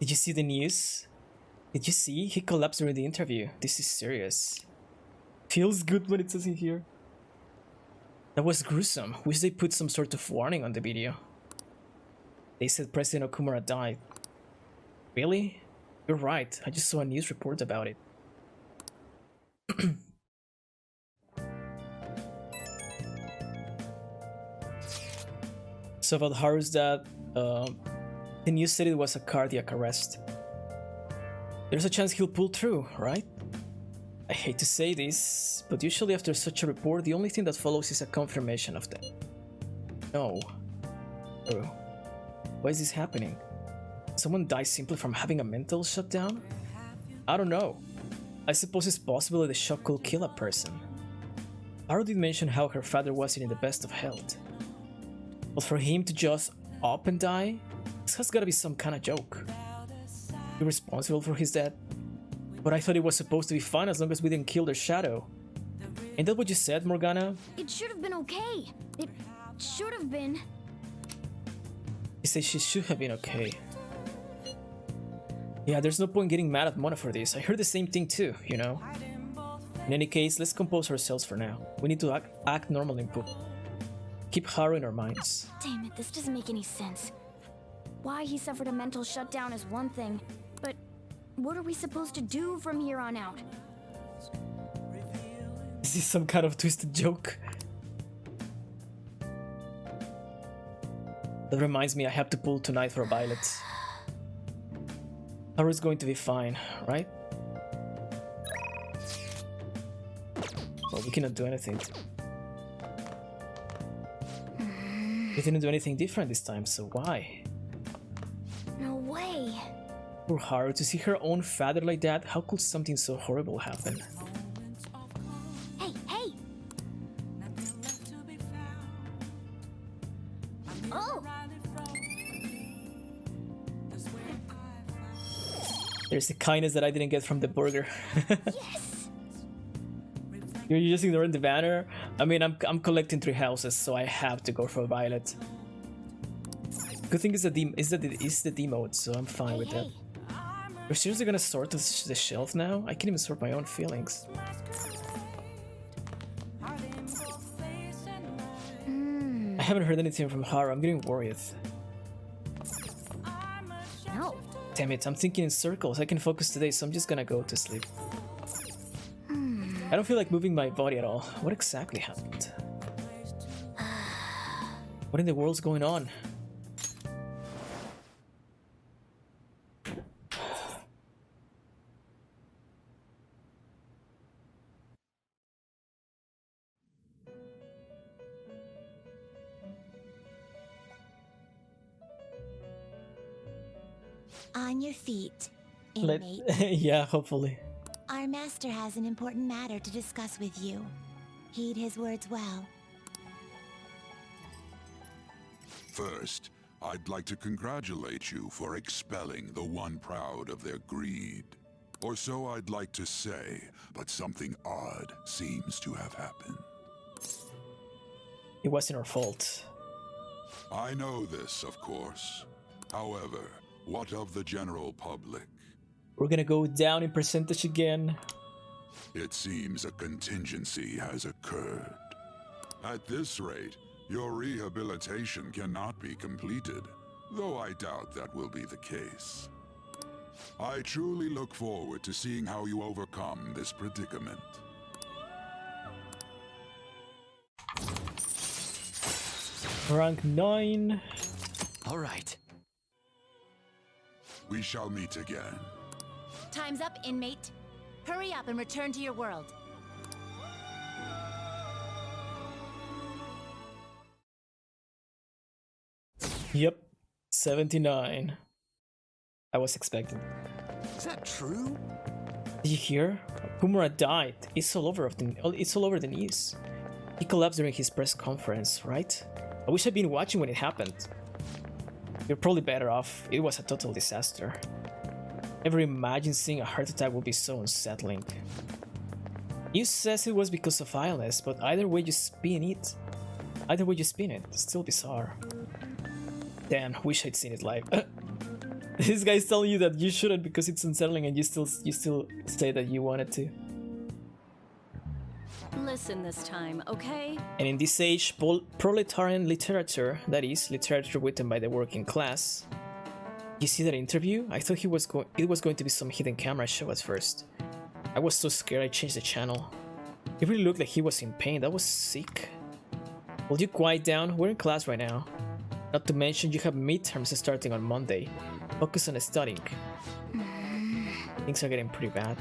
Did you see the news? Did you see? He collapsed during the interview. This is serious. Feels good when it says in here. That was gruesome. Wish they put some sort of warning on the video. They said President Okumura died. Really? You're right. I just saw a news report about it. So about Haru's dad, the news said it was a cardiac arrest. There's a chance he'll pull through, right? I hate to say this, but usually after such a report, the only thing that follows is a confirmation of that. No. Haru, why is this happening? Someone dies simply from having a mental shutdown? I don't know. I suppose it's possible that the shock could kill a person. Haru did mention how her father wasn't in the best of health. But for him to just up and die? This has gotta be some kind of joke. You're responsible for his death? But I thought it was supposed to be fine as long as we didn't kill their shadow. Ain't that what you said, Morgana? It should have been okay. It should have been. He said she should have been okay. Yeah, there's no point getting mad at Mona for this. I heard the same thing too, you know? In any case, let's compose ourselves for now. We need to act normal and keep Haru in our minds. Damn it, this doesn't make any sense. Why he suffered a mental shutdown is one thing, but what are we supposed to do from here on out? Is this some kind of twisted joke? That reminds me, I have to pull tonight for Violet. Haru's going to be fine, right? Well, we cannot do anything. We didn't do anything different this time, so why? No way. Poor Haru, to see her own father like that, how could something so horrible happen? Hey, hey! Oh! There's the kindness that I didn't get from the burger. Yes! You're just ignoring the banner? I mean, I'm collecting 3 houses, so I have to go for Violet. Good thing is the D mode, so I'm fine with that. You're seriously gonna sort the shelf now? I can't even sort my own feelings. I haven't heard anything from Haru. I'm getting worried. No. Damn it, I'm thinking in circles. I can focus today, so I'm just gonna go to sleep. I don't feel like moving my body at all. What exactly happened? What in the world's going on? On your feet, inmate. Yeah, hopefully. Our master has an important matter to discuss with you. Heed his words well. First, I'd like to congratulate you for expelling the one proud of their greed. Or so I'd like to say, but something odd seems to have happened. It wasn't our fault. I know this, of course. However, what of the general public? We're gonna go down in percentage again. It seems a contingency has occurred. At this rate, your rehabilitation cannot be completed, though I doubt that will be the case. I truly look forward to seeing how you overcome this predicament. Rank 9. All right. We shall meet again. Time's up, inmate. Hurry up and return to your world. Yep, 79. I was expecting. Is that true? Did you hear? Kumura died. It's all over the news. He collapsed during his press conference, right? I wish I'd been watching when it happened. You're probably better off. It was a total disaster. Never imagined seeing a heart attack would be so unsettling. News says it was because of illness, but either way you spin it, it's still bizarre. Damn, wish I'd seen it live. This guy's telling you that you shouldn't because it's unsettling, and you still say that you wanted to. Listen this time, okay? And in this age, proletarian literature, that is, literature written by the working class. You see that interview? I thought it was going to be some hidden camera show at first. I was so scared I changed the channel. It really looked like he was in pain. That was sick. Will you quiet down? We're in class right now. Not to mention you have midterms starting on Monday. Focus on studying. Things are getting pretty bad.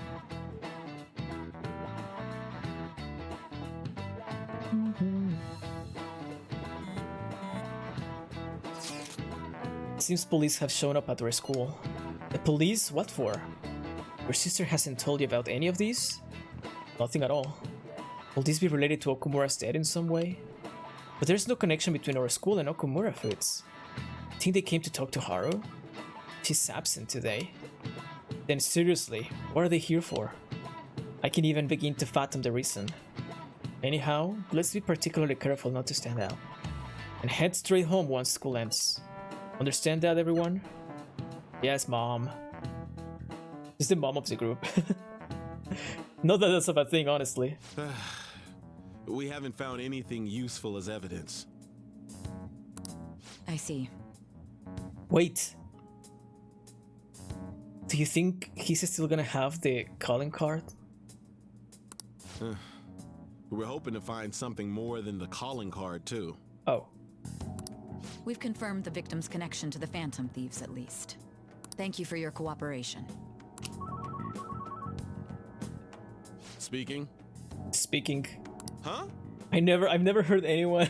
Seems police have shown up at our school. The police? What for? Your sister hasn't told you about any of these? Nothing at all. Will this be related to Okumura's death in some way? But there's no connection between our school and Okumura Foods. Think they came to talk to Haru? She's absent today. Then seriously, what are they here for? I can't even begin to fathom the reason. Anyhow, let's be particularly careful not to stand out. And head straight home once school ends. Understand that, everyone? Yes, Mom. She's the mom of the group. Not that that's a bad thing, honestly. We haven't found anything useful as evidence. I see. Wait. Do you think he's still gonna have the calling card? We're hoping to find something more than the calling card, too. Oh. We've confirmed the victim's connection to the Phantom Thieves, at least. Thank you for your cooperation. Speaking? Speaking. Huh? I've never heard anyone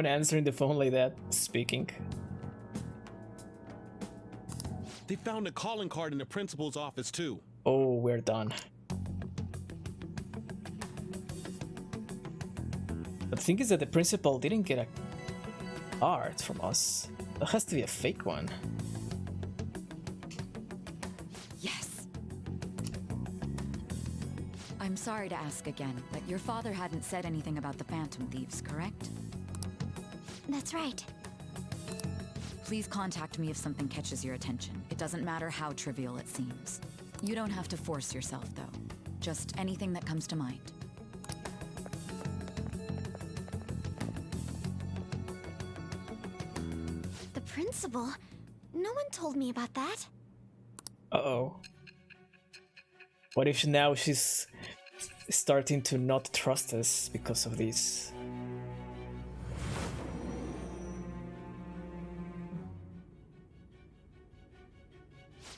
answering the phone like that. Speaking. They found a calling card in the principal's office, too. Oh, we're done. The thing is that the principal didn't get a card from us. That has to be a fake one. Yes. I'm sorry to ask again, but your father hadn't said anything about the Phantom Thieves, correct? That's right. Please contact me if something catches your attention. It doesn't matter how trivial it seems. You don't have to force yourself, though. Just anything that comes to mind. The principal? No one told me about that. Uh-oh. What if now she's starting to not trust us because of this?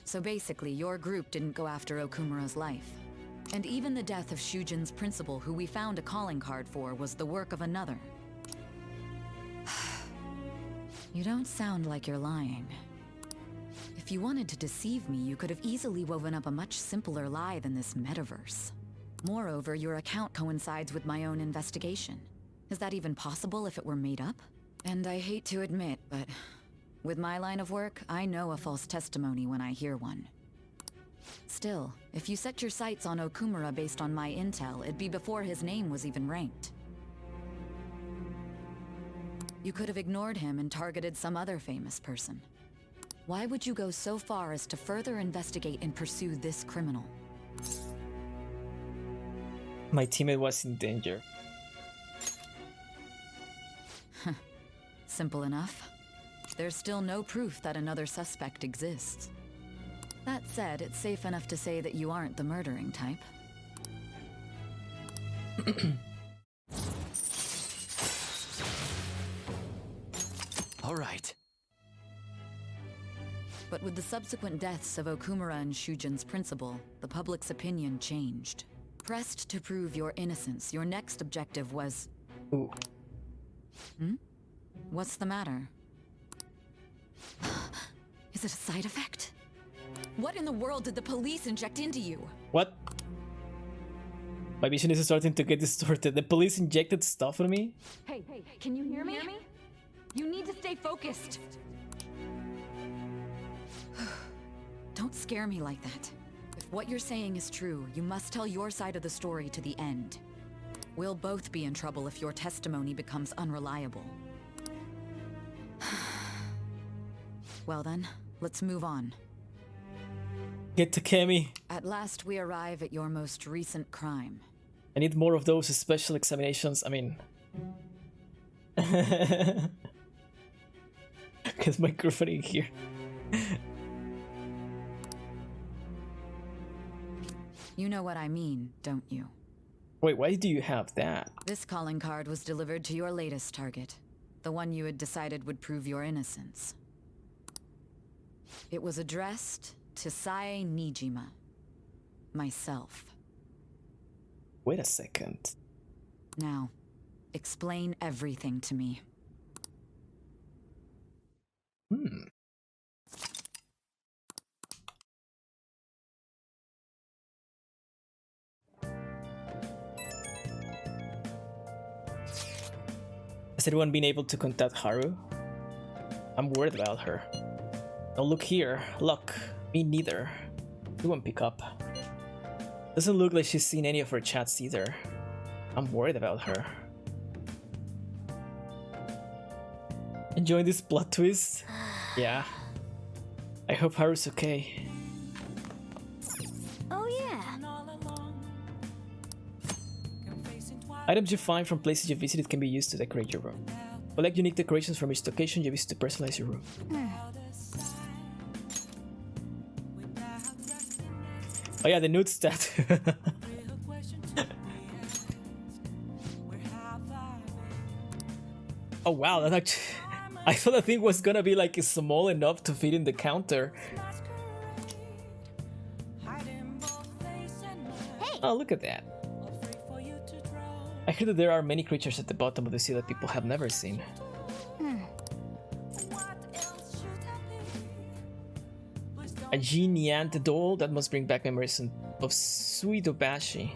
So basically, your group didn't go after Okumura's life. And even the death of Shujin's principal, who we found a calling card for, was the work of another. You don't sound like you're lying. If you wanted to deceive me, you could have easily woven up a much simpler lie than this metaverse. Moreover, your account coincides with my own investigation. Is that even possible if it were made up? And I hate to admit, but with my line of work, I know a false testimony when I hear one. Still, if you set your sights on Okumura based on my intel, it'd be before his name was even ranked. You could have ignored him and targeted some other famous person. Why would you go so far as to further investigate and pursue this criminal? My teammate was in danger. Simple enough. There's still no proof that another suspect exists. That said, it's safe enough to say that you aren't the murdering type. All right. But with the subsequent deaths of Okumura and Shujin's principal, the public's opinion changed. Pressed to prove your innocence, your next objective was... Ooh. What's the matter? Is it a side effect? What in the world did the police inject into you? What? My vision is starting to get distorted. The police injected stuff in me? Hey, can you hear me? You need to stay focused. Don't scare me like that. If what you're saying is true, you must tell your side of the story to the end. We'll both be in trouble if your testimony becomes unreliable. Well then, let's move on. Get to Kemi. At last we arrive at your most recent crime. I need more of those special examinations. I mean... Get my girlfriend in here. You know what I mean, don't you? Wait, why do you have that? This calling card was delivered to your latest target. The one you had decided would prove your innocence. It was addressed to Sae Nijima. Myself. Wait a second. Now, explain everything to me. Has anyone been able to contact Haru? I'm worried about her. Oh, look here. Look. Me neither. She won't pick up. Doesn't look like she's seen any of her chats either. I'm worried about her. Enjoying this plot twist? Yeah. I hope Haru's okay. Oh yeah. Items you find from places you visited can be used to decorate your room. Collect unique decorations from each location you visit to personalize your room. Oh yeah, the nude stat. Oh wow, that actually... I thought the thing was gonna be like small enough to fit in the counter. Oh, look at that. I heard that there are many creatures at the bottom of the sea that people have never seen. A Geniant doll that must bring back memories of Suidobashi.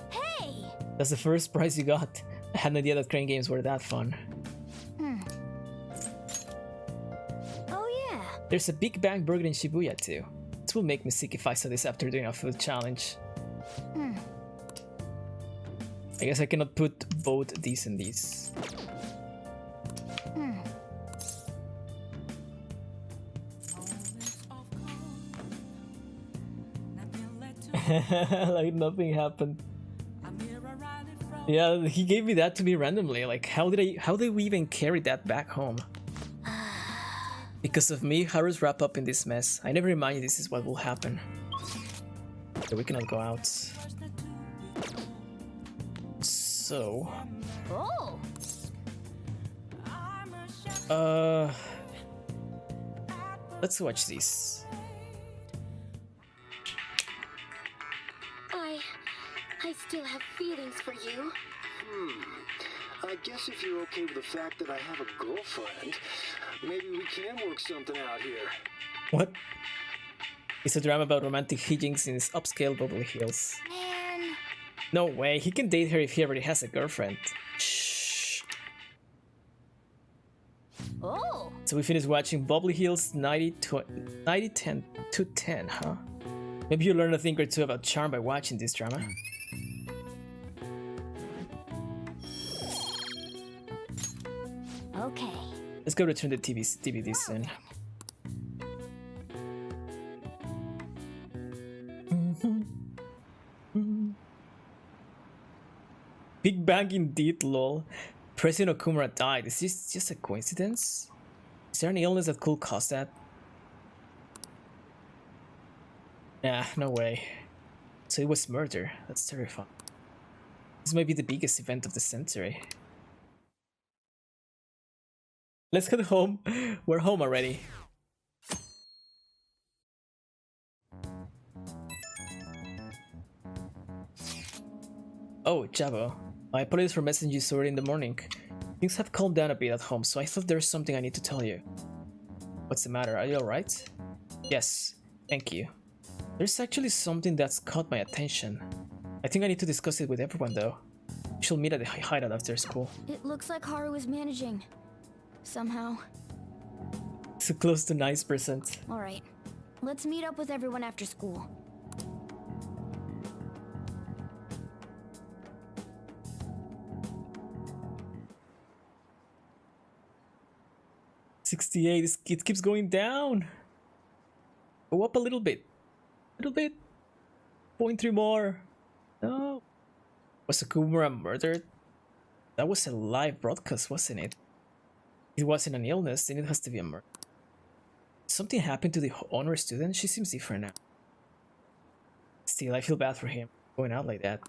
Hey! That's the first prize you got. I had no idea that crane games were that fun. Oh yeah. There's a Big Bang Burger in Shibuya too. This will make me sick if I saw this after doing a food challenge. I guess I cannot put both these and these. Like nothing happened. Yeah, he gave me that to me randomly. Like, how did we even carry that back home? Because of me, Haru's wrapped up in this mess. I never remind you this is what will happen. Okay, we cannot go out. So... Oh. Let's watch this. I still have feelings for you. I guess if you're okay with the fact that I have a girlfriend, maybe we can work something out here. What? It's a drama about romantic hijinks in his upscale Beverly Hills. Man. No way, he can date her if he already has a girlfriend. Shh. Oh. So we finished watching Beverly Hills 90-10 to 10, huh? Maybe you learn a thing or two about charm by watching this drama. Okay. Let's go return the DVD soon. Big Bang indeed, lol. President Okumura died. Is this just a coincidence? Is there an illness that could cause that? Nah, no way. So it was murder. That's terrifying. This might be the biggest event of the century. Let's head home. We're home already. Oh, Jabo. My apologies for messaging you so early in the morning. Things have calmed down a bit at home, so I thought there's something I need to tell you. What's the matter? Are you alright? Yes, thank you. There's actually something that's caught my attention. I think I need to discuss it with everyone though. We shall meet at the hideout after school. It looks like Haru is managing. Somehow. So close to 9%. Alright. Let's meet up with everyone after school. 68. It keeps going down. Go up a little bit. Little bit. 0.3 more. No. Was Okumura murdered? That was a live broadcast, wasn't it? It wasn't an illness, then it has to be a murder. Something happened to the honor student? She seems different now. Still, I feel bad for him going out like that.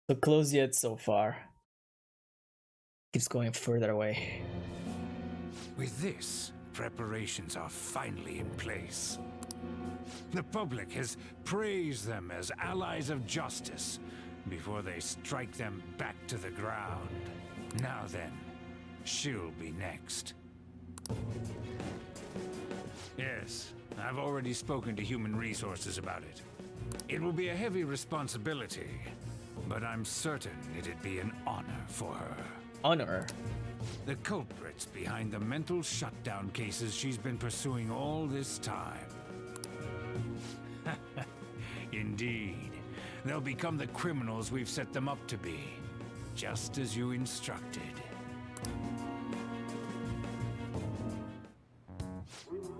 So close yet so far. Keeps going further away. With this, preparations are finally in place. The public has praised them as allies of justice before they strike them back to the ground. Now then, she'll be next. Yes, I've already spoken to Human Resources about it. It will be a heavy responsibility, but I'm certain it'd be an honor for her. Honor? The culprits behind the mental shutdown cases she's been pursuing all this time. Indeed. They'll become the criminals we've set them up to be, just as you instructed. We must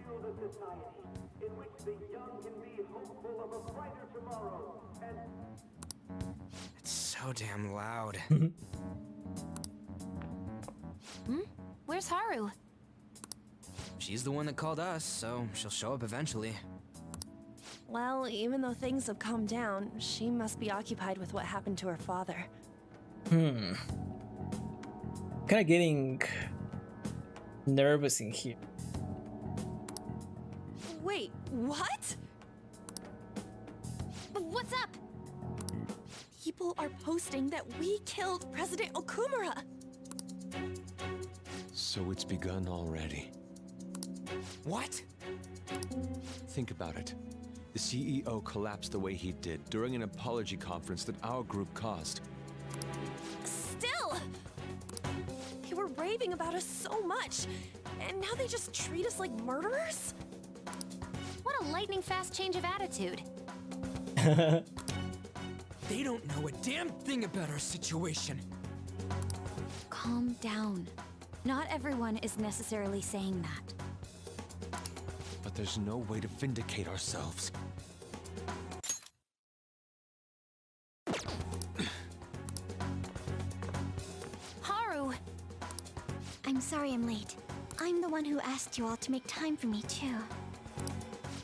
build a society in which the young can be hopeful of a brighter tomorrow, and It's so damn loud. Where's Haru? She's the one that called us, so she'll show up eventually. Well, even though things have calmed down, she must be occupied with what happened to her father. Kinda getting nervous in here. Wait, what? What's up? People are posting that we killed President Okumura. So it's begun already. What? Think about it. The CEO collapsed the way he did during an apology conference that our group caused. Still! They were raving about us so much, and now they just treat us like murderers? What a lightning fast change of attitude. They don't know a damn thing about our situation. Calm down. Not everyone is necessarily saying that. But there's no way to vindicate ourselves. Haru! I'm sorry I'm late. I'm the one who asked you all to make time for me, too.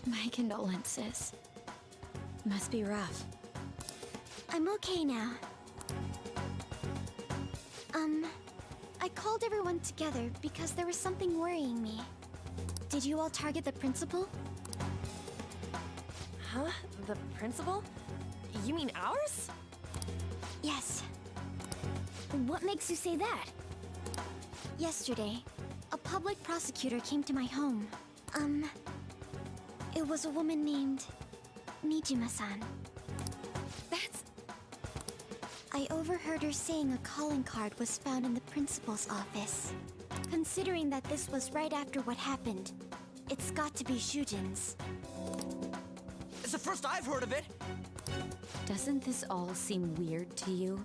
My condolences. Must be rough. I'm okay now. I called everyone together because there was something worrying me. Did you all target the principal? Huh? The principal? You mean ours? Yes. What makes you say that? Yesterday, a public prosecutor came to my home. It was a woman named Nijima-san. That's... I overheard her saying a calling card was found in the principal's office. Considering that this was right after what happened, it's got to be Shujin's. It's the first I've heard of it. Doesn't this all seem weird to you?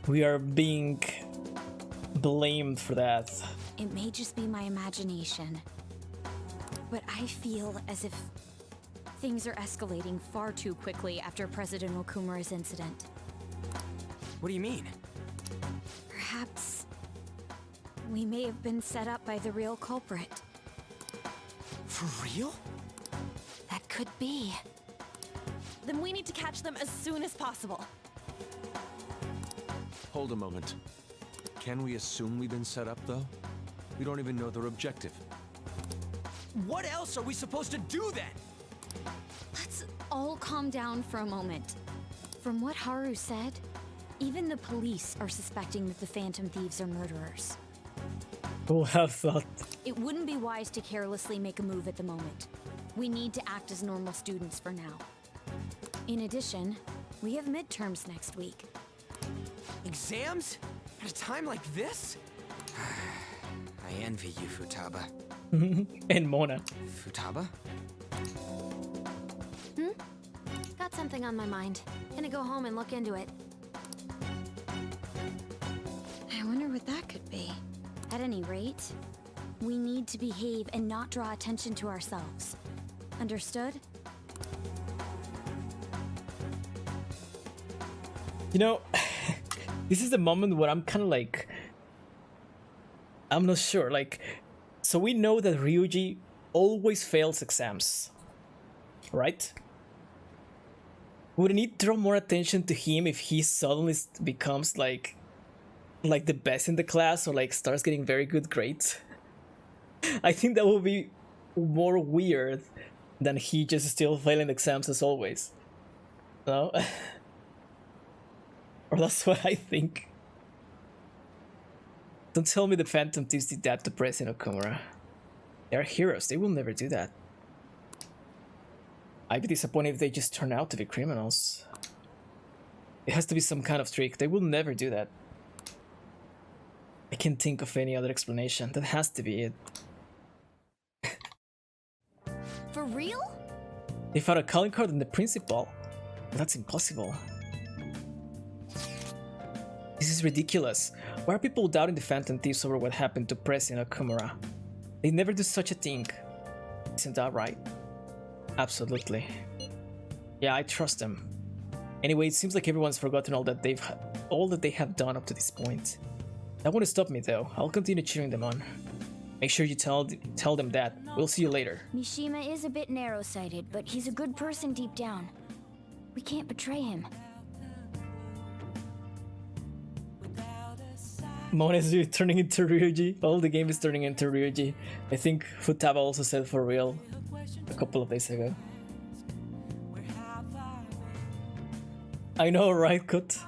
We are being blamed for that. It may just be my imagination, but I feel as if things are escalating far too quickly after President Okumura's incident. What do you mean? Perhaps we may have been set up by the real culprit. For real? That could be. Then we need to catch them as soon as possible. Hold a moment. Can we assume we've been set up, though? We don't even know their objective. What else are we supposed to do then? Let's all calm down for a moment. From what Haru said, even the police are suspecting that the Phantom Thieves are murderers. Who have thought? It wouldn't be wise to carelessly make a move at the moment. We need to act as normal students for now. In addition, we have midterms next week. Exams? At a time like this? I envy you, Futaba. And Mona. Futaba? Got something on my mind. Gonna go home and look into it. I wonder what that could be. At any rate, we need to behave and not draw attention to ourselves. Understood? You know, this is the moment where I'm kind of like, I'm not sure. Like, so we know that Ryuji always fails exams, right? Would it draw more attention to him if he suddenly becomes like the best in the class, or like starts getting very good grades? I think that would be more weird than he just still failing exams as always. No? Or that's what I think. Don't tell me the Phantom Thieves did that to President Okumura. They are heroes, they will never do that. I'd be disappointed if they just turn out to be criminals. It has to be some kind of trick, they will never do that. I can't think of any other explanation, that has to be it. For real? They found a calling card in the principal. That's impossible. This is ridiculous. Why are people doubting the Phantom Thieves over what happened to President Okumura? They never do such a thing. Isn't that right? Absolutely. Yeah, I trust them. Anyway, it seems like everyone's forgotten all that they have done up to this point. That won't stop me though. I'll continue cheering them on. Make sure you tell them that. We'll see you later. Mishima is a bit narrow-sighted, but he's a good person deep down. We can't betray him. Mon is turning into Ryuji. All the game is turning into Ryuji. I think Futaba also said for real a couple of days ago. I know, right, Kut?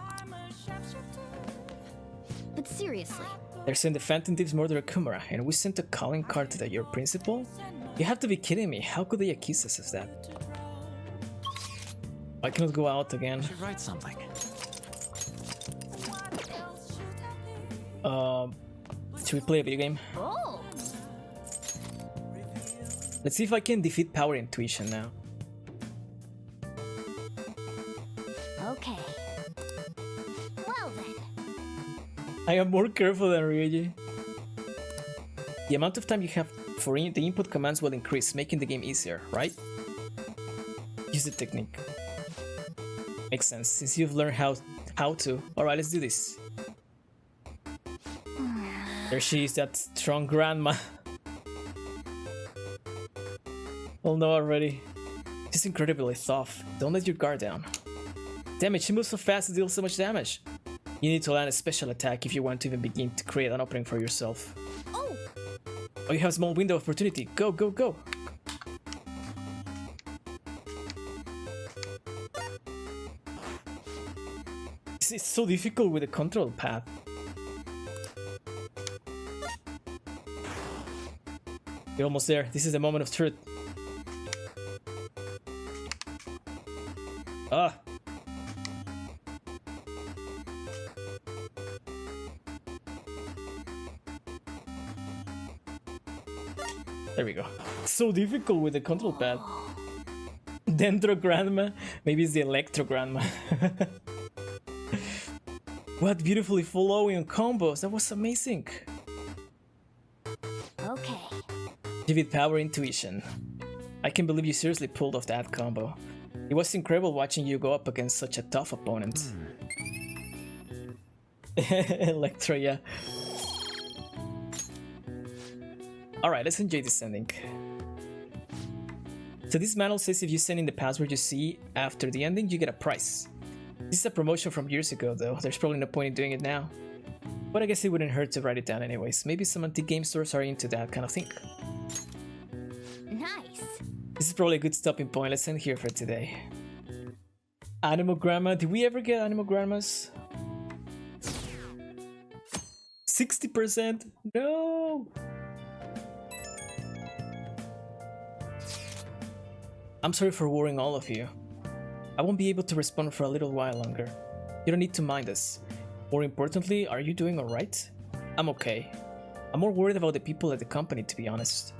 But seriously. They're saying the Phantom Thieves murdered Okumura, and we sent a calling card to your principal? You have to be kidding me. How could they accuse us of that? I cannot go out again. I should write something. Should we play a video game? Oh! Let's see if I can defeat Power Intuition now. Okay. Well then. I am more careful than Ryuji. The amount of time you have for the input commands will increase, making the game easier, right? Use the technique. Makes sense, since you've learned how to. Alright, let's do this. There she is, that strong grandma. Oh no, already. She's incredibly tough. Don't let your guard down. Damn it, she moves so fast to deal so much damage. You need to land a special attack if you want to even begin to create an opening for yourself. Oh! Oh, you have a small window of opportunity. Go, go, go! It's so difficult with the control pad. You're almost there. This is the moment of truth. Ah! There we go. It's so difficult with the control pad. Dendro Grandma? Maybe it's the Electro Grandma. What beautifully following combos. That was amazing. Okay. Vivid Power Intuition. I can't believe you seriously pulled off that combo. It was incredible watching you go up against such a tough opponent. Electro, yeah. Alright, let's enjoy this ending. So this manual says if you send in the password you see after the ending, you get a prize. This is a promotion from years ago though, there's probably no point in doing it now. But I guess it wouldn't hurt to write it down anyways. Maybe some antique game stores are into that kind of thing. Nice. This is probably a good stopping point, let's end here for today. Animal Grandma, did we ever get Animal Grandmas? 60%? No! I'm sorry for worrying all of you. I won't be able to respond for a little while longer. You don't need to mind us. More importantly, are you doing alright? I'm okay. I'm more worried about the people at the company, to be honest.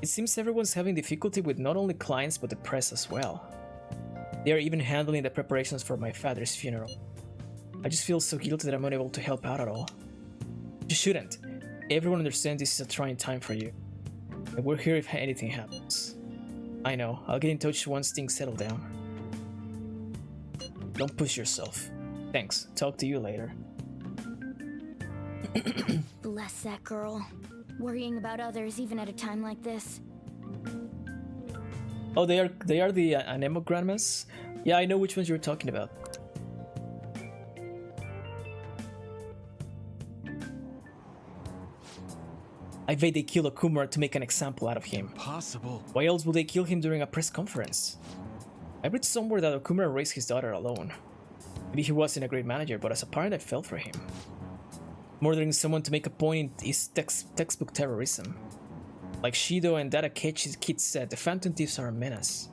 It seems everyone's having difficulty with not only clients but the press as well. They are even handling the preparations for my father's funeral. I just feel so guilty that I'm unable to help out at all. You shouldn't. Everyone understands this is a trying time for you. And we're here if anything happens. I know, I'll get in touch once things settle down. Don't push yourself. Thanks, talk to you later. Bless that girl. Worrying about others even at a time like this. Oh, they are the anemogrammas? Yeah, I know which ones you're talking about. I bet they kill Okumura to make an example out of him. Possible. Why else would they kill him during a press conference? I read somewhere that Okumura raised his daughter alone. Maybe he wasn't a great manager, but as a parent I felt for him. Murdering someone to make a point is textbook terrorism. Like Shido and that Akechi's kid said, the Phantom Thieves are a menace.